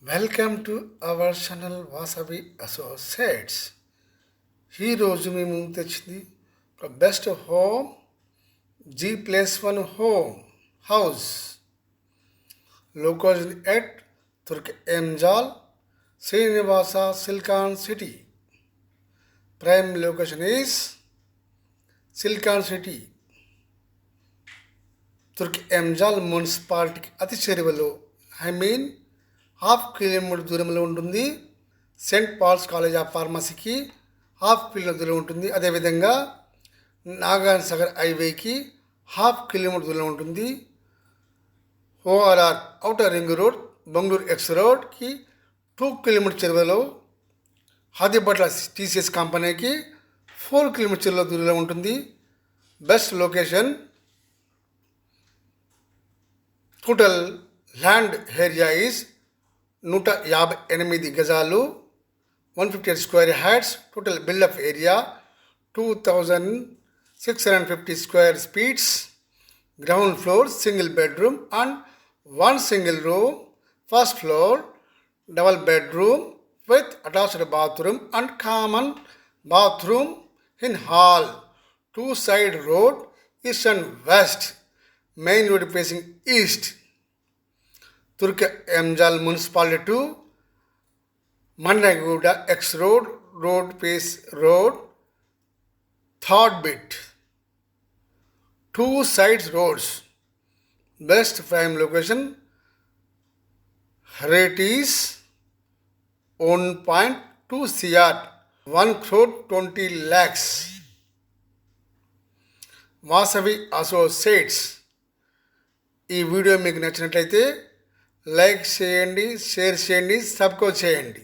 Welcome to our channel Vasavi associates. ఈరోజు మేము ముందు తెచ్చింది ఒక best home G+1 home house location at Turkayamjal Srinivasa silicon city. Prime location is silicon city. Turkayamjal మున్సిపాలిటీకి అతి చేరువలో హాఫ్ కిలోమీటర్ దూరంలో ఉంటుంది. సెయింట్ పాల్స్ కాలేజ్ ఆఫ్ ఫార్మసీకి హాఫ్ కిలోమీటర్ దూరం ఉంటుంది. అదేవిధంగా నాగార్జున సాగర్ హైవేకి హాఫ్ కిలోమీటర్ దూరం ఉంటుంది. ORR outer ring road Bengaluru X రోడ్కి 2 కిలోమీటర్ చెరువులో హాదిబట్ల టీసీఎస్ కంపెనీకి 4 కిలోమీటర్ చెరువులో దూరంలో ఉంటుంది. Best location. Total land area is 158 గజాలు, 158 square yards. Total built up area 2650 square feets. Ground floor single bedroom and 1 single room. First floor double bedroom with attached bathroom and common bathroom in hall. 2 side road east and west. Main road facing east. Turkayamjal municipality to Mannaguda X road face road third bit. 2 sides roads. Best prime location. Rate is 1.2 crore, 1 crore 20 lakhs. Vasavi associates. ఈ video మీకు నచ్చినట్లయితే like చేయండి, share చేయండి, subscribe చేయండి.